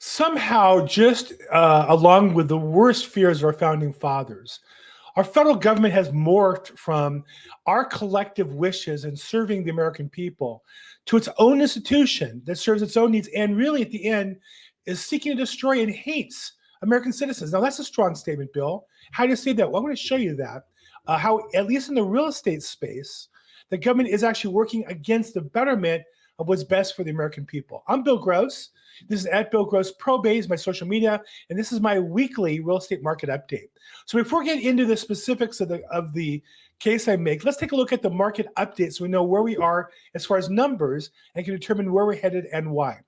somehow just along with the worst fears of our founding fathers, our federal government has morphed from our collective wishes and serving the American people to its own institution that serves its own needs and really at the end is seeking to destroy and hates American citizens. Now that's a strong statement, Bill. How do you say that? Well, I'm going to show you that. How, at least in the real estate space, the government is actually working against the betterment of what's best for the American people. I'm Bill Gross. This is at Bill Gross Probate, is my social media, and this is my weekly real estate market update. So before we get into the specifics of the case I make, let's take a look at the market update so we know where we are as far as numbers and can determine where we're headed and why.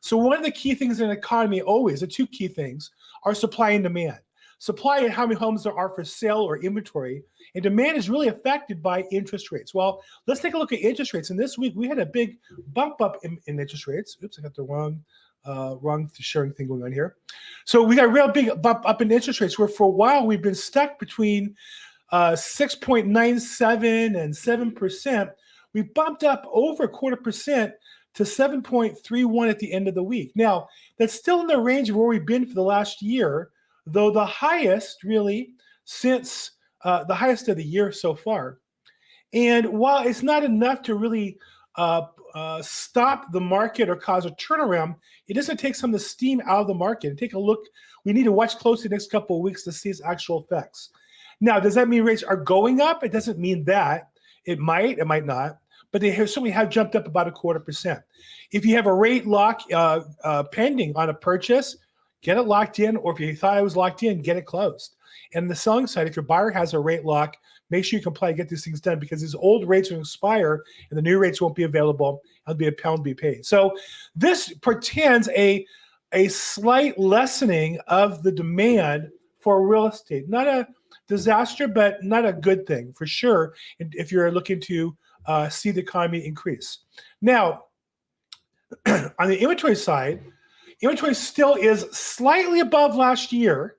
So one of the key things in an economy always, the two key things, are supply and demand. Supply and how many homes there are for sale or inventory, and demand is really affected by interest rates. Well, let's take a look at interest rates. And this week we had a big bump up in interest rates. Oops, I got the wrong sharing thing going on here. So we got a real big bump up in interest rates where for a while we've been stuck between 6.97 and 7%. We bumped up over 0.25% to 7.31 at the end of the week. Now, that's still in the range of where we've been for the last year, though the highest really since the highest of the year so far. And while it's not enough to really stop the market or cause a turnaround, it doesn't take some of the steam out of the market. And take a look. We need to watch closely the next couple of weeks to see its actual effects. Now, does that mean rates are going up? It doesn't mean that. It might not. But they certainly have jumped up about 0.25%. If you have a rate lock pending on a purchase, get it locked in, or if you thought it was locked in, get it closed. And the selling side, if your buyer has a rate lock, make sure you comply, get these things done because these old rates will expire and the new rates won't be available. It'll be a pound be paid. So this portends a slight lessening of the demand for real estate. Not a disaster, but not a good thing for sure if you're looking to see the economy increase. Now, on the inventory side, inventory still is slightly above last year,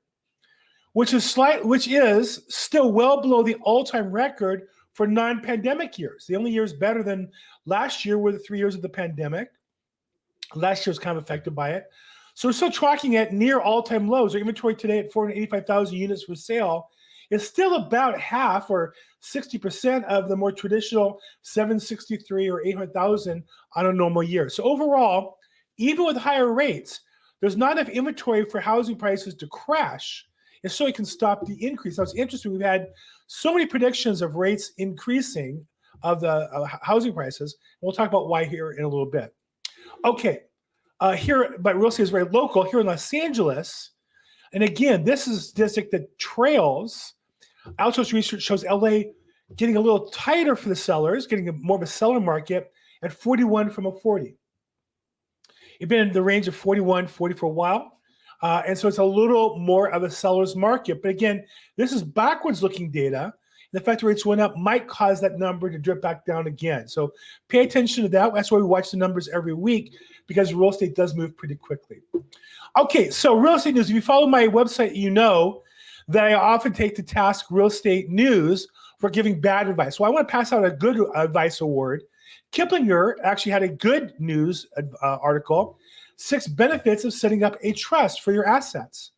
which is still well below the all-time record for non-pandemic years. The only years better than last year were the 3 years of the pandemic. Last year was kind of affected by it. So we're still tracking at near all-time lows. Our inventory today at 485,000 units for sale is still about half or 60% of the more traditional 763 or 800,000 on a normal year. So overall, even with higher rates, there's not enough inventory for housing prices to crash, and so it can stop the increase. Now, it's interesting. We've had so many predictions of rates increasing of the housing prices. We'll talk about why here in a little bit. Okay, here, but real estate is very local. Here in Los Angeles, and again, this is a statistic that trails. Altos research shows LA getting a little tighter for the sellers, getting more of a seller market at 41 from a 40. It's been in the range of 41, 40 for a while. And so it's a little more of a seller's market. But again, this is backwards looking data. The fact that rates went up might cause that number to drip back down again. So pay attention to that. That's why we watch the numbers every week because real estate does move pretty quickly. Okay, so real estate news. If you follow my website, you know that I often take to task real estate news for giving bad advice. So I want to pass out a good advice award. Kiplinger actually had a good news article, 6 benefits of setting up a trust for your assets.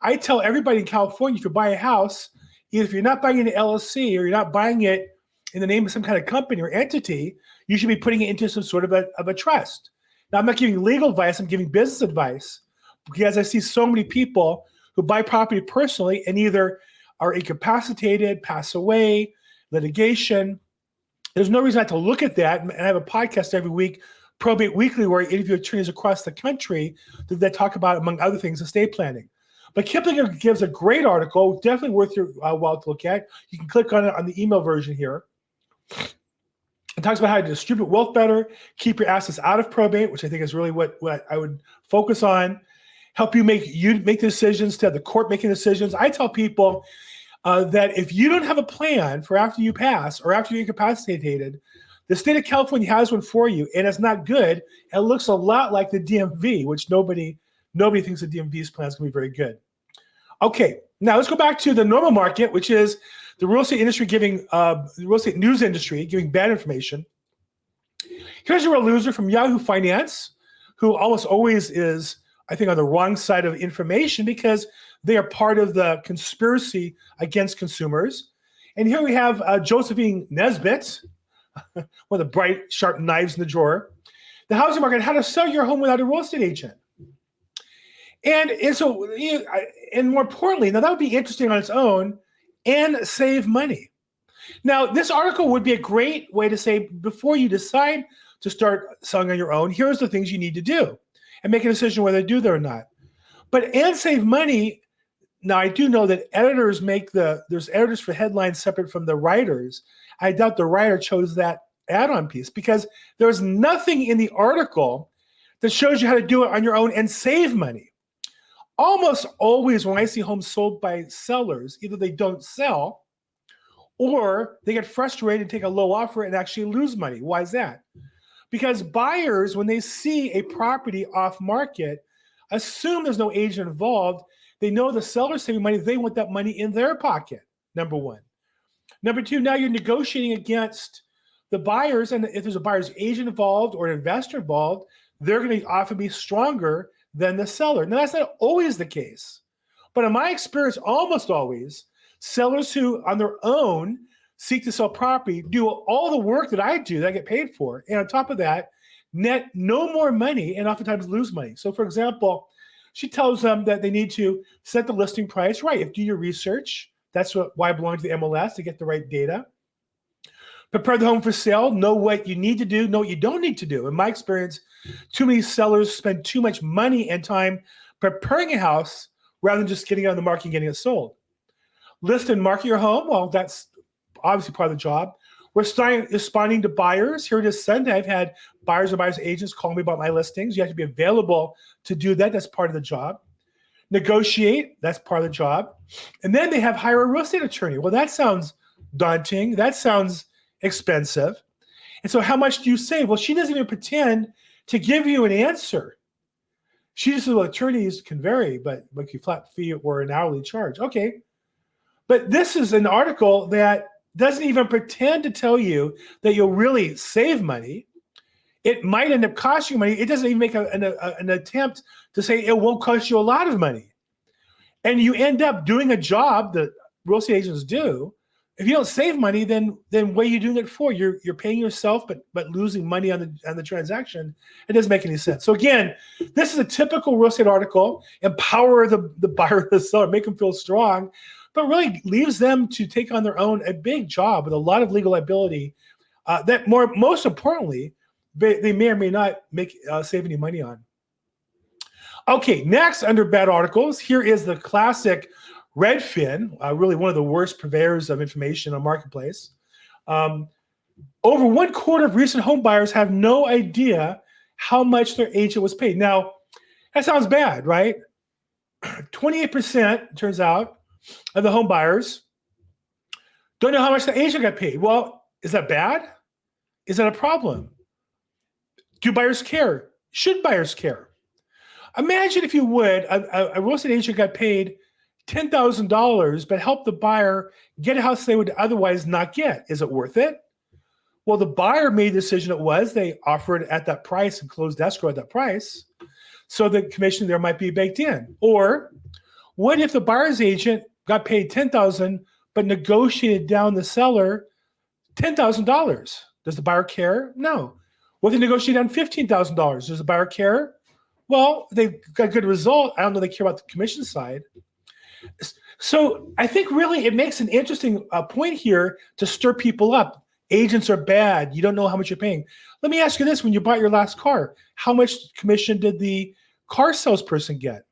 I tell everybody in California, if you buy a house, either if you're not buying it in an LLC or you're not buying it in the name of some kind of company or entity, you should be putting it into some sort of a trust. Now, I'm not giving legal advice, I'm giving business advice because I see so many people who buy property personally and either are incapacitated, pass away, litigation. There's no reason not to look at that. And I have a podcast every week, Probate Weekly, where I interview attorneys across the country that talk about, among other things, estate planning. But Kiplinger gives a great article, definitely worth your while to look at. You can click on it on the email version here. It talks about how to distribute wealth better, keep your assets out of probate, which I think is really what I would focus on. Help you make decisions to have the court making decisions. I tell people that if you don't have a plan for after you pass or after you're incapacitated, the state of California has one for you, and it's not good. It looks a lot like the DMV, which nobody thinks the DMV's plan is going to be very good. Okay, now let's go back to the normal market, which is the real estate industry giving the real estate news industry giving bad information. Here's a real loser from Yahoo Finance, who almost always is I think, on the wrong side of information because they are part of the conspiracy against consumers. And here we have Josephine Nesbitt, one of the bright, sharp knives in the drawer. The housing market, how to sell your home without a real estate agent. And so, and more importantly, now that would be interesting on its own and save money. Now, this article would be a great way to say, before you decide to start selling on your own, here's the things you need to do and make a decision whether to do that or not. But and save money. Now, I do know that editors there's editors for headlines separate from the writers. I doubt the writer chose that add-on piece because there's nothing in the article that shows you how to do it on your own and save money. Almost always when I see homes sold by sellers, either they don't sell or they get frustrated and take a low offer and actually lose money. Why is that? Because buyers, when they see a property off market, assume there's no agent involved. They know the seller's saving money. They want that money in their pocket, number one. Number two, now you're negotiating against the buyers. And if there's a buyer's agent involved or an investor involved, they're going to often be stronger than the seller. Now, that's not always the case. But in my experience, almost always, sellers who on their own seek to sell property do all the work that I do that I get paid for. And on top of that, net no more money and oftentimes lose money. So for example, she tells them that they need to set the listing price right. If do your research, that's why I belong to the MLS, to get the right data. Prepare the home for sale, know what you need to do, know what you don't need to do. In my experience, too many sellers spend too much money and time preparing a house rather than just getting it on the market and getting it sold. List and market your home. Well, that's obviously part of the job. We're responding to buyers. Here it is Sunday. I've had buyers or buyers agents call me about my listings. You have to be available to do that. That's part of the job. Negotiate. That's part of the job. And then they have hire a real estate attorney. Well, that sounds daunting. That sounds expensive. And so how much do you save? Well, she doesn't even pretend to give you an answer. She just says, well, attorneys can vary, but like a flat fee or an hourly charge. Okay. But this is an article that doesn't even pretend to tell you that you'll really save money. It might end up costing you money. It doesn't even make an attempt to say it won't cost you a lot of money. And you end up doing a job that real estate agents do. If you don't save money, then what are you doing it for? You're paying yourself, but losing money on the transaction. It doesn't make any sense. So again, this is a typical real estate article. Empower the buyer, the seller, make them feel strong, but really leaves them to take on their own a big job with a lot of legal liability that most importantly, they may or may not save any money on. Okay, next under bad articles, here is the classic Redfin, really one of the worst purveyors of information on Marketplace. Over 1/4 of recent home buyers have no idea how much their agent was paid. Now, that sounds bad, right? 28%, turns out, of the home buyers don't know how much the agent got paid. Well, is that bad? Is that a problem? Do buyers care? Should buyers care? Imagine, if you would, a real estate agent got paid $10,000, but helped the buyer get a house they would otherwise not get. Is it worth it? Well, the buyer made the decision it was. They offered at that price and closed escrow at that price. So the commission there might be baked in. Or what if the buyer's agent got paid $10,000, but negotiated down the seller $10,000? Does the buyer care? No. What if they negotiate down $15,000? Does the buyer care? Well, they got a good result. I don't know if they care about the commission side. So I think really it makes an interesting point here to stir people up. Agents are bad. You don't know how much you're paying. Let me ask you this. When you bought your last car, how much commission did the car salesperson get?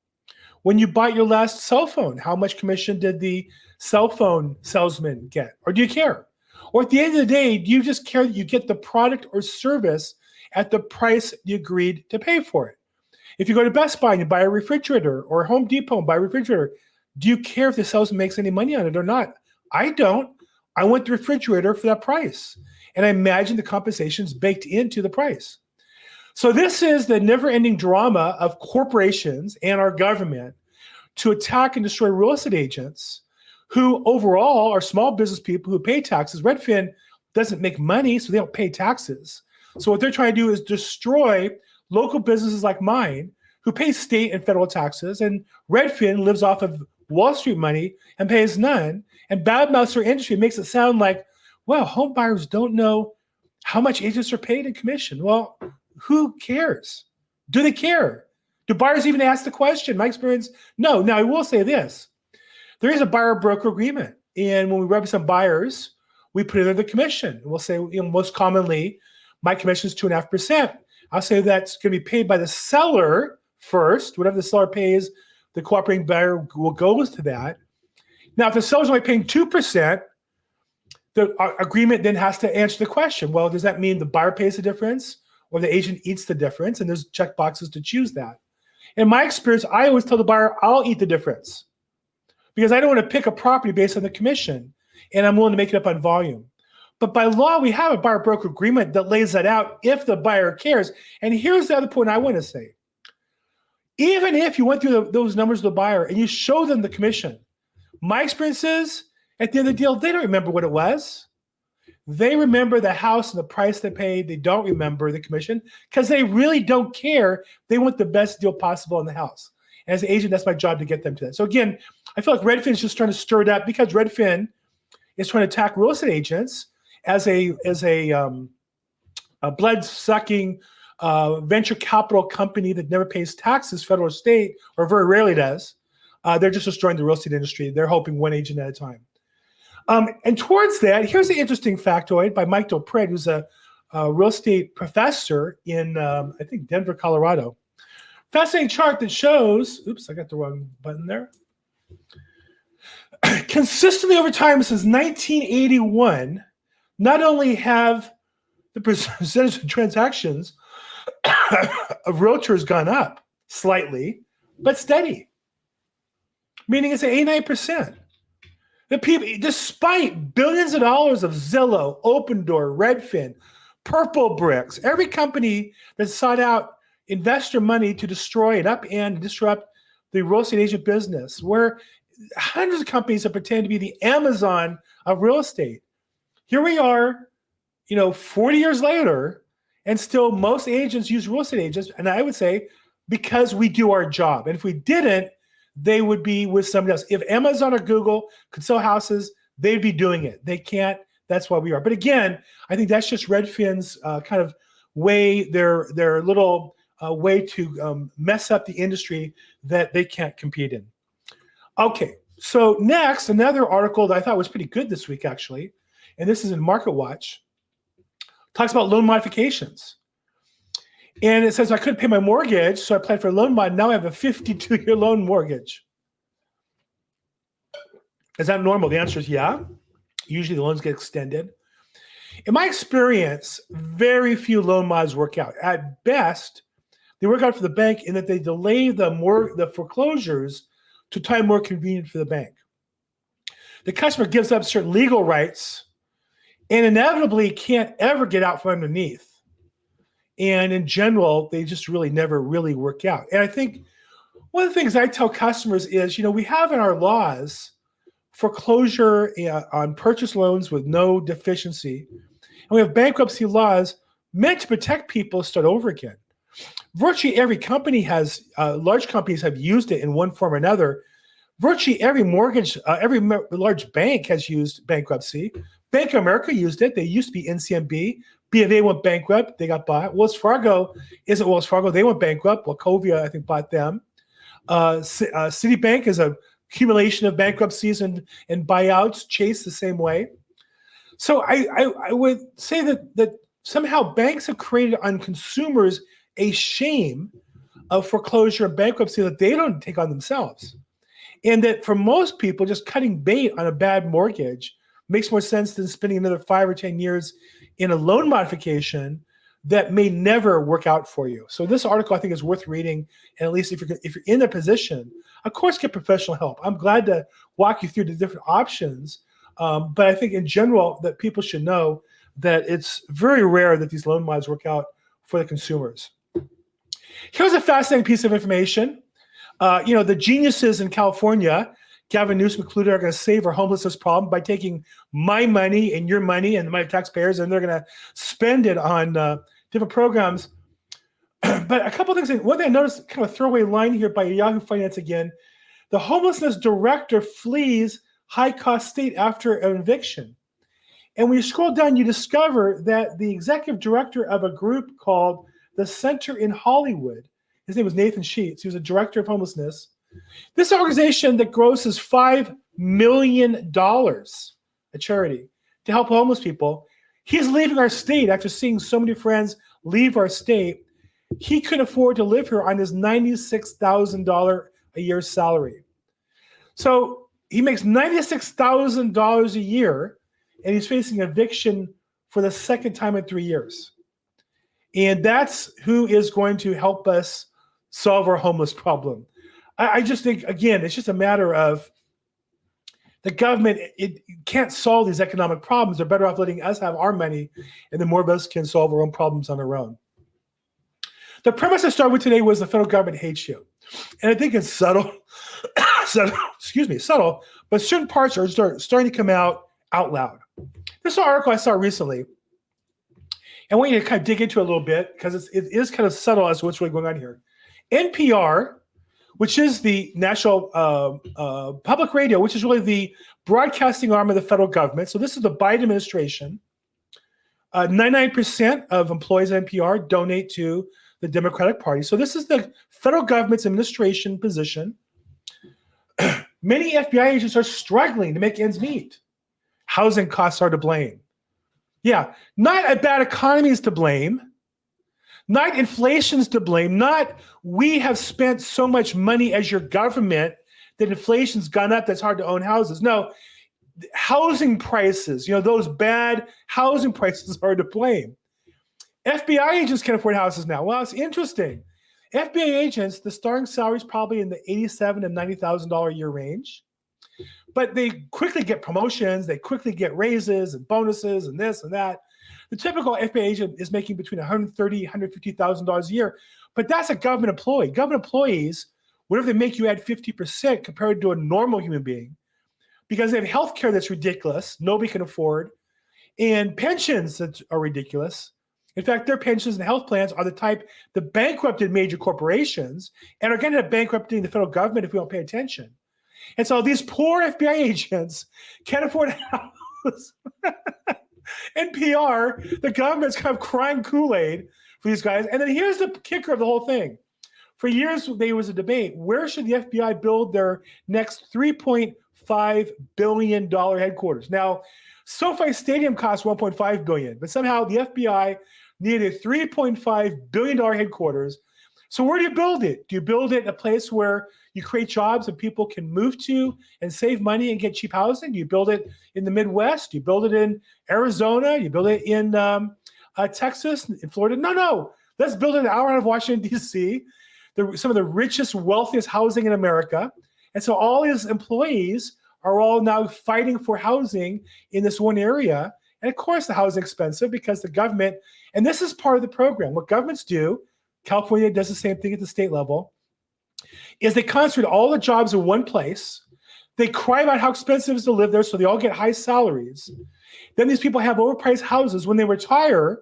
When you bought your last cell phone, how much commission did the cell phone salesman get? Or do you care? Or at the end of the day, do you just care that you get the product or service at the price you agreed to pay for it? If you go to Best Buy and you buy a refrigerator, or Home Depot and buy a refrigerator, do you care if the salesman makes any money on it or not? I don't. I want the refrigerator for that price. And I imagine the compensation is baked into the price. So this is the never-ending drama of corporations and our government to attack and destroy real estate agents who overall are small business people who pay taxes. Redfin doesn't make money, so they don't pay taxes. So what they're trying to do is destroy local businesses like mine who pays state and federal taxes, and Redfin lives off of Wall Street money and pays none, and badmouths their industry, makes it sound like, well, home buyers don't know how much agents are paid in commission. Well, who cares? Do they care? Do buyers even ask the question? My experience, no. Now, I will say this. There is a buyer-broker agreement, and when we represent buyers, we put in the commission. We'll say, most commonly, my commission is 2.5%. I'll say that's going to be paid by the seller first. Whatever the seller pays, the cooperating buyer will go to that. Now, if the seller's only paying 2%, the agreement then has to answer the question. Well, does that mean the buyer pays the difference or the agent eats the difference? And there's check boxes to choose that. In my experience, I always tell the buyer, I'll eat the difference because I don't want to pick a property based on the commission, and I'm willing to make it up on volume. But by law, we have a buyer-broker agreement that lays that out if the buyer cares. And here's the other point I want to say. Even if you went through those numbers with the buyer and you show them the commission, my experience is at the end of the deal, they don't remember what it was. They remember the house and the price they paid. They don't remember the commission because they really don't care. They want the best deal possible in the house. And as an agent, that's my job to get them to that. So again, I feel like Redfin is just trying to stir it up because Redfin is trying to attack real estate agents as a blood-sucking venture capital company that never pays taxes, federal or state, or very rarely does. They're just destroying the real estate industry. They're hoping one agent at a time. And towards that, here's an interesting factoid by Mike Delpred, who's a real estate professor in, I think, Denver, Colorado. Fascinating chart that shows, oops, I got the wrong button there. Consistently over time since 1981, not only have the percentage of transactions of realtors gone up slightly, but steady, meaning it's at 89%. The people, despite billions of dollars of Zillow, Opendoor, Redfin, Purple Bricks, every company that sought out investor money to destroy and upend and disrupt the real estate agent business, where hundreds of companies that pretend to be the Amazon of real estate. Here we are, 40 years later, and still most agents use real estate agents. And I would say because we do our job. And if we didn't, they would be with somebody else. If Amazon or Google could sell houses, they'd be doing it. They can't. That's why we are. But again, I think that's just Redfin's kind of way, their little way to mess up the industry that they can't compete in. Okay, so next, another article that I thought was pretty good this week, actually, and this is in MarketWatch, talks about loan modifications. And it says I couldn't pay my mortgage, so I applied for a loan mod. Now I have a 52-year loan mortgage. Is that normal? The answer is yeah. Usually the loans get extended. In my experience, very few loan mods work out. At best, they work out for the bank in that they delay the foreclosures to time more convenient for the bank. The customer gives up certain legal rights and inevitably can't ever get out from underneath. And in general, they just really never really work out. And I think one of the things I tell customers is, we have in our laws foreclosure on purchase loans with no deficiency. And we have bankruptcy laws meant to protect people to start over again. Virtually every company has, large companies have used it in one form or another. Virtually every mortgage, every large bank has used bankruptcy. Bank of America used it. They used to be NCMB. B of A went bankrupt. They got bought. Wells Fargo isn't Wells Fargo. They went bankrupt. Wachovia, I think, bought them. Citibank is a accumulation of bankruptcies and buyouts. Chase the same way. So I would say that somehow banks have created on consumers a shame of foreclosure and bankruptcy that they don't take on themselves. And that for most people, just cutting bait on a bad mortgage makes more sense than spending another 5 or 10 years in a loan modification that may never work out for you. So this article, I think, is worth reading. And at least if you're in a position, of course, get professional help. I'm glad to walk you through the different options. But I think in general that people should know that it's very rare that these loan mods work out for the consumers. Here's a fascinating piece of information. The geniuses in California, Gavin Newsom included, are going to save our homelessness problem by taking my money and your money and the money of taxpayers, and they're going to spend it on different programs. But a couple of things. One thing I noticed, kind of a throwaway line here by Yahoo Finance again. The homelessness director flees high-cost state after an eviction. And when you scroll down, you discover that the executive director of a group called the Center in Hollywood, his name was Nathan Sheets. He was a director of homelessness. This organization that grosses $5 million a charity to help homeless people. He's leaving our state after seeing so many friends leave our state. He couldn't afford to live here on his $96,000 a year salary. So he makes $96,000 a year, and he's facing eviction for the second time in 3 years. And that's who is going to help us solve our homeless problem. I just think, again, it's just a matter of the government, it can't solve these economic problems. They're better off letting us have our money, and then more of us can solve our own problems on our own. The premise I started with today was the federal government hates you. And I think it's subtle, subtle, but certain parts are starting to come out loud. This is an article I saw recently. I want you to kind of dig into it a little bit because it is kind of subtle as to what's really going on here. NPR, which is the National Public Radio, which is really the broadcasting arm of the federal government. So this is the Biden administration. 99% of employees at NPR donate to the Democratic Party. So this is the federal government's administration position. Many FBI agents are struggling to make ends meet. Housing costs are to blame. Yeah, not a bad economy is to blame. Not inflation's to blame. Not we have spent so much money as your government that inflation's gone up that's hard to own houses. No, housing prices, those bad housing prices are to blame. FBI agents can afford houses now. Well, it's interesting. FBI agents, the starting salary is probably in the $87,000 to $90,000 a year range. But they quickly get promotions, they quickly get raises and bonuses and this and that. The typical FBI agent is making between $130,000, $150,000 a year, but that's a government employee. Government employees, whatever they make, you add 50% compared to a normal human being, because they have health care that's ridiculous, nobody can afford, and pensions that are ridiculous. In fact, their pensions and health plans are the type that bankrupted major corporations and are going to end up bankrupting the federal government if we don't pay attention. And so these poor FBI agents can't afford a house. NPR, the government's kind of crying Kool-Aid for these guys. And then here's the kicker of the whole thing. For years, there was a debate. Where should the FBI build their next $3.5 billion headquarters? Now, SoFi Stadium costs $1.5 billion, but somehow the FBI needed a $3.5 billion headquarters. So where do you build it? Do you build it in a place where you create jobs and people can move to and save money and get cheap housing? Do you build it in the Midwest? Do you build it in Arizona? You build it in Texas, in Florida? No. Let's build it an hour out of Washington, D.C., some of the richest, wealthiest housing in America. And so all his employees are all now fighting for housing in this one area. And of course, the housing is expensive because the government, and this is part of the program, what governments do, California does the same thing at the state level, is they concentrate all the jobs in one place. They cry about how expensive it is to live there, so they all get high salaries. Then these people have overpriced houses. When they retire,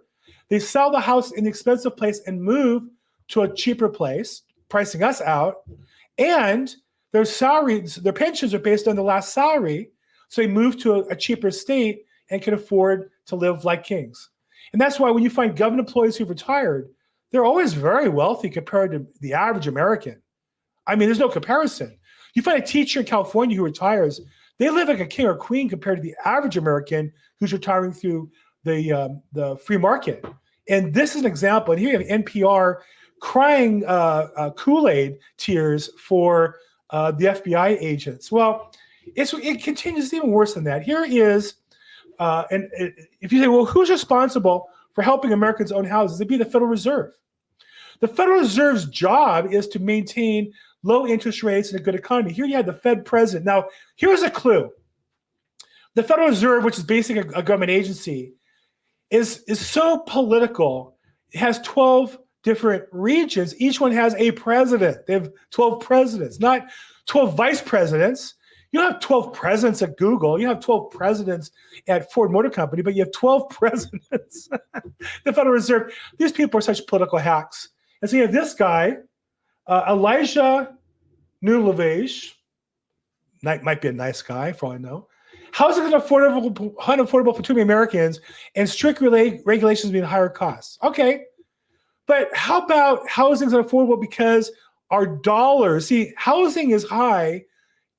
they sell the house in the expensive place and move to a cheaper place, pricing us out. And their salaries, their pensions are based on the last salary, so they move to a cheaper state and can afford to live like kings. And that's why when you find government employees who've retired, they're always very wealthy compared to the average American. I mean, there's no comparison. You find a teacher in California who retires, they live like a king or queen compared to the average American who's retiring through the free market. And this is an example. And here you have NPR crying Kool-Aid tears for the FBI agents. Well, it continues even worse than that. Here is, and if you say, well, who's responsible for helping Americans own houses? It'd be the Federal Reserve. The Federal Reserve's job is to maintain low interest rates and a good economy. Here you have the Fed president. Now, here's a clue. The Federal Reserve, which is basically a government agency, is so political. It has 12 different regions. Each one has a president. They have 12 presidents, not 12 vice presidents. You don't have 12 presidents at Google. You have 12 presidents at Ford Motor Company, but you have 12 presidents. The Federal Reserve, these people are such political hacks. And so you have this guy, Elijah Nulavage, might be a nice guy for all I know. Housing is unaffordable for too many Americans, and strict regulations mean higher costs. Okay, but how about housing is unaffordable because our dollars? See, housing is high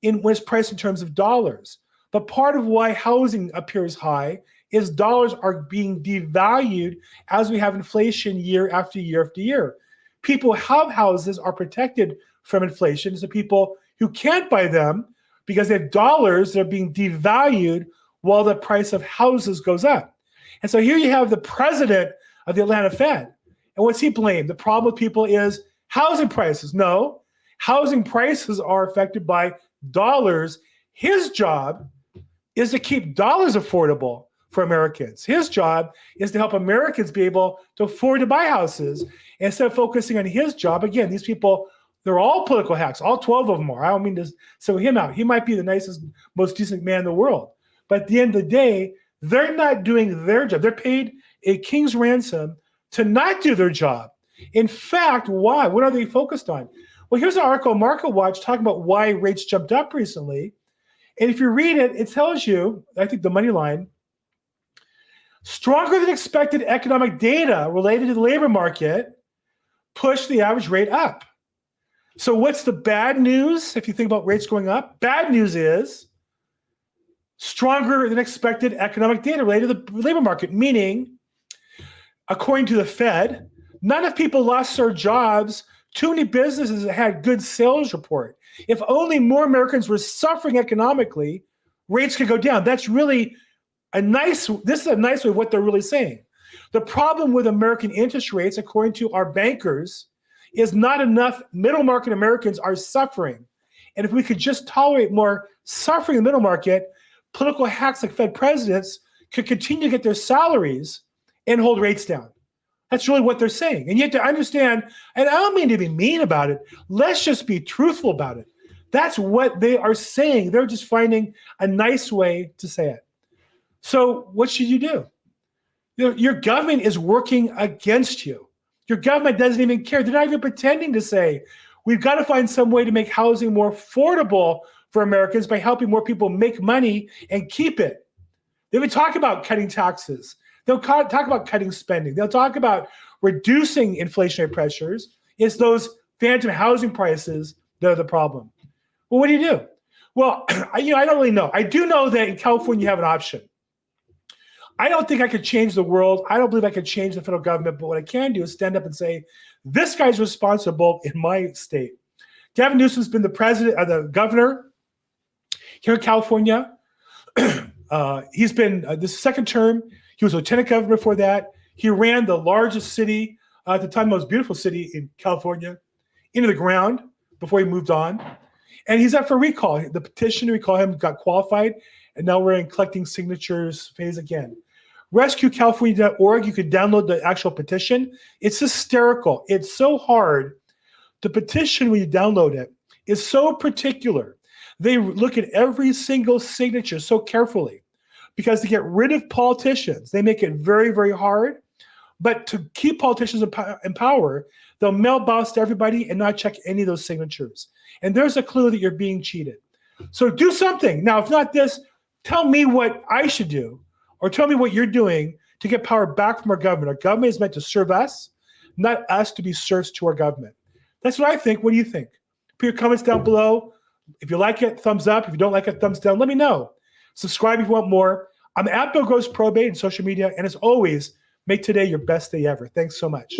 when it's priced in terms of dollars. But part of why housing appears high is dollars are being devalued as we have inflation year after year after year. People who have houses are protected from inflation. So people who can't buy them because they have dollars that are being devalued while the price of houses goes up. And so here you have the president of the Atlanta Fed. And what's he blamed? The problem with people is housing prices. No, housing prices are affected by dollars. His job is to keep dollars affordable for Americans. His job is to help Americans be able to afford to buy houses instead of focusing on his job. Again, these people, they're all political hacks. All 12 of them are. I don't mean to single him out. He might be the nicest, most decent man in the world. But at the end of the day, they're not doing their job. They're paid a king's ransom to not do their job. In fact, why? What are they focused on? Well, here's an article on Market Watch talking about why rates jumped up recently. And if you read it, it tells you, I think the money line, stronger than expected economic data related to the labor market pushed the average rate up. So what's the bad news if you think about rates going up? Bad news is stronger than expected economic data related to the labor market, meaning, according to the Fed, not enough people lost their jobs. Too many businesses that had good sales report. If only more Americans were suffering economically, rates could go down. That's really this is a nice way of what they're really saying. The problem with American interest rates, according to our bankers, is not enough middle market Americans are suffering. And if we could just tolerate more suffering in the middle market, political hacks like Fed presidents could continue to get their salaries and hold rates down. That's really what they're saying. And you have to understand, and I don't mean to be mean about it, let's just be truthful about it. That's what they are saying. They're just finding a nice way to say it. So what should you do? Your government is working against you. Your government doesn't even care. They're not even pretending to say, we've got to find some way to make housing more affordable for Americans by helping more people make money and keep it. They would talk about cutting taxes. They'll talk about cutting spending. They'll talk about reducing inflationary pressures. It's those phantom housing prices that are the problem. Well, what do you do? Well, I don't really know. I do know that in California you have an option. I don't think I could change the world. I don't believe I could change the federal government. But what I can do is stand up and say, this guy's responsible in my state. Gavin Newsom's been the governor here in California. He's been this second term. He was lieutenant governor before that. He ran the largest city, at the time, most beautiful city in California, into the ground before he moved on. And he's up for recall. The petition to recall him got qualified, and now we're in collecting signatures phase again. RescueCalifornia.org, you can download the actual petition. It's hysterical. It's so hard. The petition, when you download it, is so particular. They look at every single signature so carefully because to get rid of politicians, they make it very, very hard. But to keep politicians in power, they'll mail ballots to everybody and not check any of those signatures. And there's a clue that you're being cheated. So do something. Now, if not this, tell me what I should do, or tell me what you're doing to get power back from our government. Our government is meant to serve us, not us to be serfs to our government. That's what I think. What do you think? Put your comments down below. If you like it, thumbs up. If you don't like it, thumbs down. Let me know. Subscribe if you want more. I'm at LAProbate on social media. And as always, make today your best day ever. Thanks so much.